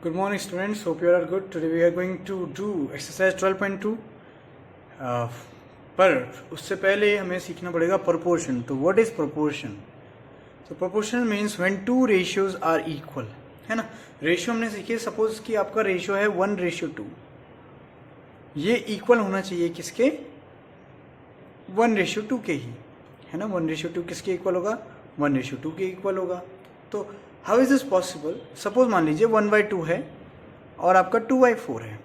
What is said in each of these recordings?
Good morning students, hope you are good. Today we are going to do exercise 12.2 पर उससे पहले हमें सीखना पड़ेगा proportion. तो what is proportion? तो proportion means when two ratios are equal, है ना. रेशियो हमने सीखे, सपोज कि आपका रेशियो है 1:2, ये इक्वल होना चाहिए किसके? 1:2 के ही, है ना. 1:2 किसके इक्वल होगा? 1:2 के इक्वल होगा. तो how is this possible? Suppose मान लीजिए 1/2 है और आपका 2/4 है,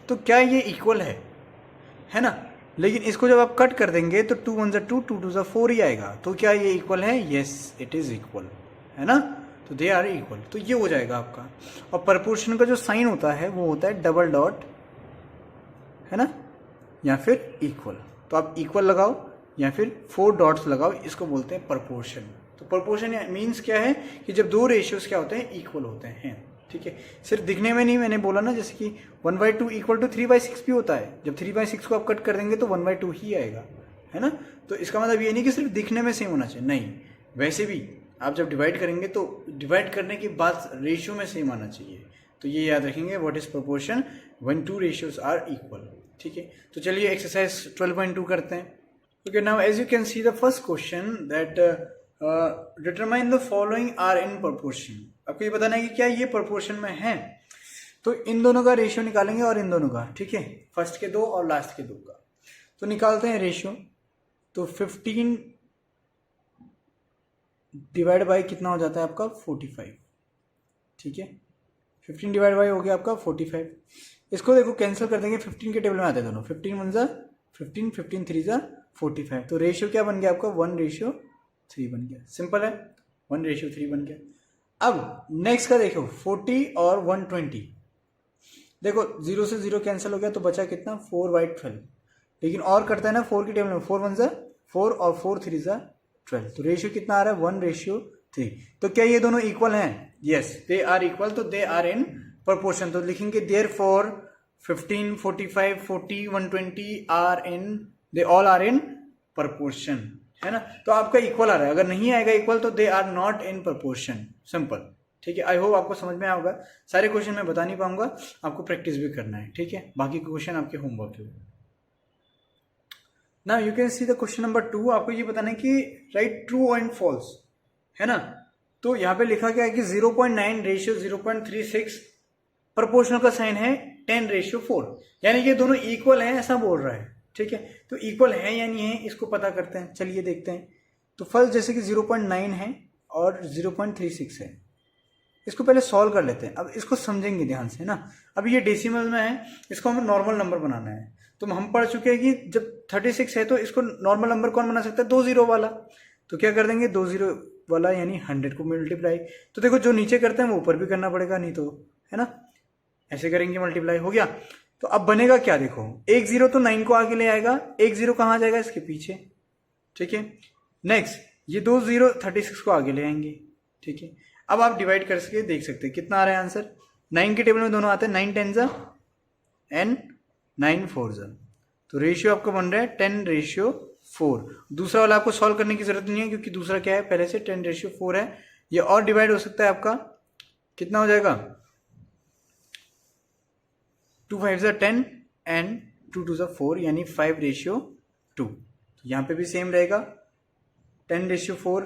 तो क्या ये इक्वल है ना. लेकिन इसको जब आप कट कर देंगे तो 2 1 2 2 2 4 ही आएगा. तो क्या ये इक्वल है? यस, इट इज इक्वल, है ना. तो दे आर इक्वल, तो ये हो जाएगा आपका. और प्रपोर्शन का जो साइन होता है वो होता है डबल डॉट, है ना, या फिर इक्वल. तो आप इक्वल लगाओ या फिर 4 डॉट्स लगाओ, इसको बोलते हैं प्रपोर्शन. तो प्रपोर्शन मीन्स क्या है कि जब दो रेशियोज क्या होते हैं? इक्वल होते हैं. ठीक है, सिर्फ दिखने में नहीं, मैंने बोला ना, जैसे कि 1/2 इक्वल टू 3/6 भी होता है. जब 3/6 को आप कट कर देंगे तो 1/2 ही आएगा, है ना. तो इसका मतलब ये नहीं कि सिर्फ दिखने में सेम होना चाहिए, नहीं. वैसे भी आप जब डिवाइड करेंगे तो डिवाइड करने के बाद रेशियो में सेम आना चाहिए. तो ये याद रखेंगे, what is proportion when two ratios are equal. ठीक है, तो चलिए एक्सरसाइज 12.2 करते हैं. Okay, now as you can see the first question that determine the following are in proportion. आपको ये बताना है कि क्या ये प्रपोर्शन में है. तो इन दोनों का रेशियो निकालेंगे और इन दोनों का, ठीक है, फर्स्ट के 2 और लास्ट के 2 का. तो निकालते हैं रेशियो. तो 15 डिवाइड बाई कितना हो जाता है आपका? 45. ठीक है, 15 डिवाइड बाई हो गया आपका 45. इसको देखो कैंसिल कर देंगे, 15 के टेबल में आते हैं दोनों. 15 1 जा 15, 15 3 जा 45. तो रेशियो क्या बन गया आपका? 1:3 बन गया. सिंपल है, 1:3 बन गया. अब नेक्स्ट का देखो, 40 और 120. देखो 0 से 0 कैंसिल हो गया, तो बचा कितना? 4/12. लेकिन और करता है ना 4 की टेबल में, 4 1 जा 4 और 4 3 जा 12. तो रेशियो कितना आ रहा है? 1:3. तो क्या ये दोनों इक्वल हैं? Yes, they are equal. तो दे आर इन प्रपोर्शन. तो लिखेंगे therefore 15 45 40 120 are in, they all are in proportion, है ना. तो आपका इक्वल आ रहा है. अगर नहीं आएगा इक्वल तो they are not in proportion. Simple. ठीक है, आई होप आपको समझ में आएगा. सारे क्वेश्चन मैं बता नहीं पाऊंगा, आपको प्रैक्टिस भी करना है. ठीक है, बाकी क्वेश्चन आपके होमवर्क के. Now you can see the question number 2. आपको ये बताना है कि राइट ट्रू एंड फॉल्स, है ना. तो यहाँ पे लिखा गया है कि 0.9 रेशियो 0.36, प्रपोर्शनल का साइन है 10:4, यानी कि दोनों इक्वल हैं ऐसा बोल रहा है. ठीक है, तो इक्वल है या नहीं है इसको पता करते हैं. चलिए देखते हैं. तो फर्स्ट जैसे कि 0.9 है और 0.36 है, इसको पहले सॉल्व कर लेते हैं. अब इसको समझेंगे ध्यान से, ना. अब ये डेसिमल में है, इसको हमें नॉर्मल नंबर बनाना है. तो हम पढ़ चुके हैं कि जब 36 है तो इसको नॉर्मल नंबर कौन बना सकता है? 2 0 वाला. तो क्या कर देंगे? 2 0 वाला यानी 100 को मल्टीप्लाई. तो देखो जो नीचे करते हैं वो ऊपर भी करना पड़ेगा, नहीं तो, है ना, ऐसे करेंगे मल्टीप्लाई. हो गया. तो अब बनेगा क्या? देखो 1 0 तो 9 को आगे ले आएगा, 1 0 कहाँ जाएगा? इसके पीछे. ठीक है, नेक्स्ट ये 2 0 36 को आगे ले आएंगे. ठीक है, अब आप डिवाइड करके देख सकते हैं कितना आ रहा है आंसर. 9 के टेबल में दोनों आते हैं, 9 10 जा एंड 9 4 जा. तो रेशियो आपका बन रहा है 10:4. दूसरा वाला आपको सॉल्व करने की जरूरत नहीं है, क्योंकि दूसरा क्या है? पहले से 10:4 है. ये और डिवाइड हो सकता है आपका, कितना हो जाएगा? 2 5 जा 10 एंड 2 2 जा 4, यानी 5:2. तो यहाँ पे भी सेम रहेगा. 10:4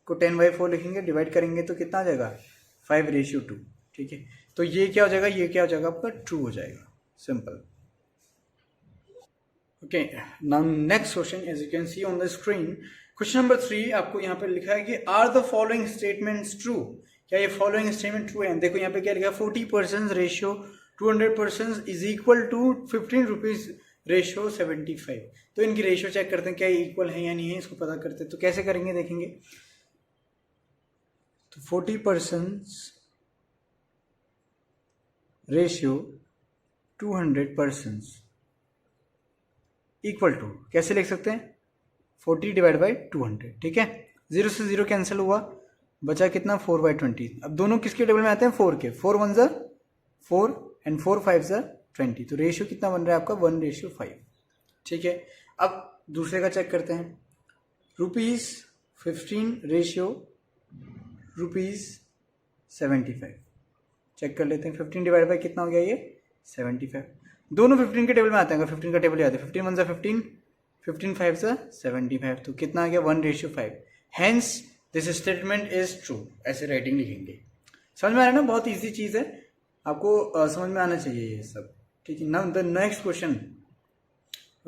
को 10/4 लिखेंगे, डिवाइड करेंगे तो कितना आ जाएगा? 5:2. ठीक है, तो ये क्या हो जाएगा? ये क्या हो जाएगा आपका? ट्रू हो जाएगा. Simple. Okay, now next question, as you can see on the screen, question number 3. आपको यहाँ पे लिखा है कि are the following statements true. क्या ये फॉलोइंग स्टेटमेंट ट्रू है? देखो यहाँ पे क्या लिखा है? 40% ratio 200% is equal to 15 rupees ratio 75. तो इनकी रेशियो चेक करते हैं क्या ये इक्वल है या नहीं है, इसको पता करते हैं. तो कैसे करेंगे देखेंगे. तो 40% रेशियो 200% इक्वल टू, कैसे लिख सकते हैं? 40 डिवाइड बाई 200. ठीक है, 0 से 0 कैंसिल हुआ, बचा कितना? 4/20. अब दोनों किसके टेबल में आते हैं? 4 के. 4 1 जा 4 एंड 4 5 जा 20. तो रेशियो कितना बन रहा है आपका? 1:5. ठीक है, अब दूसरे का चेक करते हैं. ₹15 रेशियो ₹75. चेक कर लेते हैं। 15 डिवाइड बाई कितना हो गया ये 75। दोनों 15 के टेबल में आते हैं, अगर 15 का टेबल याद है 15 1 15, 15 5 75, तो कितना आ गया 1:5। Hence this statement is true, ऐसे राइटिंग लिखेंगे। समझ में आ रहा है ना, बहुत ईजी चीज़ है, आपको समझ में आना चाहिए ये सब, ठीक है। Now the next question,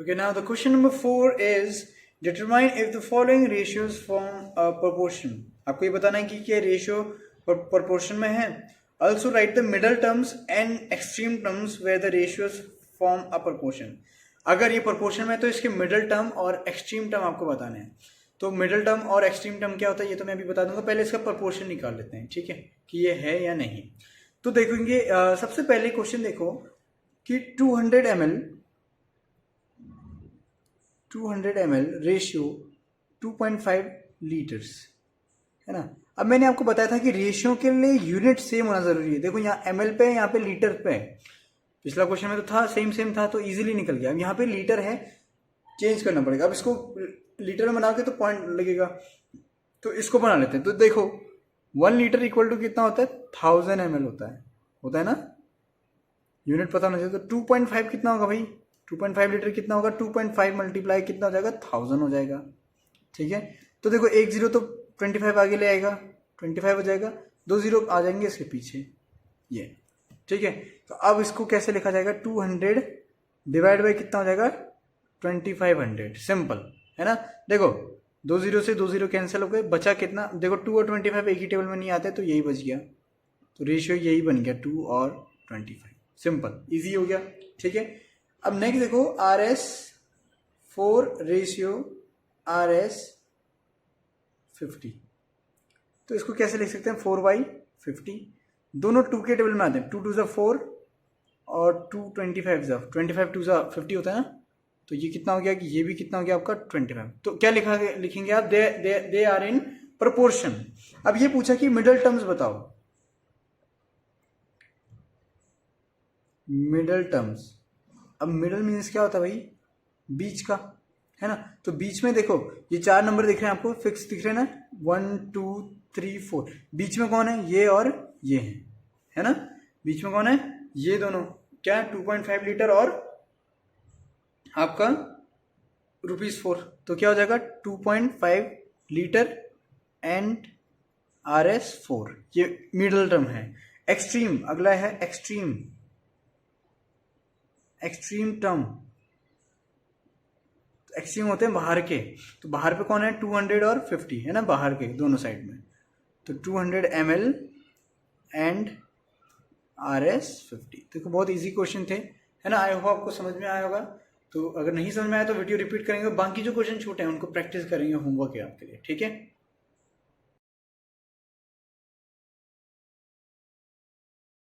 okay, now the question number 4 is determine if the following ratios form a proportion. आपको ये बताना है कि क्या रेशियो प्रोपोर्शन में है। Also write the middle terms and extreme terms where the ratios form a proportion. अगर ये प्रोपोर्शन में तो इसके मिडल टर्म और एक्सट्रीम टर्म आपको बताने हैं। तो मिडल टर्म और एक्सट्रीम टर्म क्या होता है ये तो मैं अभी बता दूंगा, पहले इसका प्रोपोर्शन निकाल लेते हैं, ठीक है, कि ये है या नहीं। तो देखेंगे सबसे पहले क्वेश्चन देखो कि 200 ml रेशियो 2.5 लीटर्स, है ना। अब मैंने आपको बताया था कि रेशियो के लिए यूनिट सेम होना जरूरी है। देखो यहाँ ml पे, यहाँ पे लीटर पे, पिछला क्वेश्चन में तो था सेम था तो इजीली निकल गया। अब यहाँ पे लीटर है, चेंज करना पड़ेगा। अब इसको लीटर में बना के तो पॉइंट लगेगा, तो इसको बना लेते हैं। तो देखो 1 लीटर इक्वल टू कितना होता है 1000 ml होता है ना, यूनिट पता होना चाहिए। तो 2.5 कितना होगा भाई, 2.5 लीटर कितना होगा, 2.5 मल्टीप्लाई कितना हो जाएगा 1000 हो जाएगा, ठीक है। तो देखो 1 0 तो 25 आगे ले आएगा, 25 हो जाएगा, 2 0 आ जाएंगे इसके पीछे, ये ठीक है। तो अब इसको कैसे लिखा जाएगा, 200 डिवाइड बाई कितना हो जाएगा 2500, सिंपल है ना। देखो 2 0 से 2 0 कैंसिल हो गए, बचा कितना, देखो 2 और 25 एक ही टेबल में नहीं आते तो यही बच गया, तो रेशियो यही बन गया 2 और 25, सिंपल इजी हो गया, ठीक है। अब नेक्स्ट देखो RS4 रेशियो RS50, तो इसको कैसे लिख सकते हैं 4/50, दोनों 2 के टेबल में आते हैं, 2 2 ज़ा 4 और 2 25 ज़ा 25 2 ज़ा 50 होता है ना, तो ये कितना हो गया कि ये भी कितना हो गया आपका 25। तो क्या लिखेंगे आप, दे आर इन प्रोपोर्शन। अब ये पूछा कि मिडल टर्म्स बताओ, मिडल टर्म्स। अब मिडल मीन्स क्या होता है भाई, बीच का, है ना। तो बीच में देखो ये 4 नंबर दिख रहे हैं आपको, फिक्स दिख रहे हैं ना, 1 2 3 4, बीच में कौन है, ये और ये है ना। बीच में कौन है, ये दोनों, क्या 2.5 लीटर और आपका ₹4, तो क्या हो जाएगा 2.5 लीटर एंड RS4, ये मिडल टर्म है। एक्सट्रीम अगला है, एक्सट्रीम टर्म, एक्सट्रीम होते हैं बाहर के, तो बाहर पे कौन है 200 और 50 है ना, बाहर के दोनों साइड में, तो 200 ml एंड RS50। देखो बहुत इजी क्वेश्चन थे, है ना। आई होप आपको समझ में आया होगा। तो अगर नहीं समझ में आया तो वीडियो रिपीट करेंगे, बाकी जो क्वेश्चन छूटे हैं उनको प्रैक्टिस करेंगे, होमवर्क है आपके लिए, ठीक है।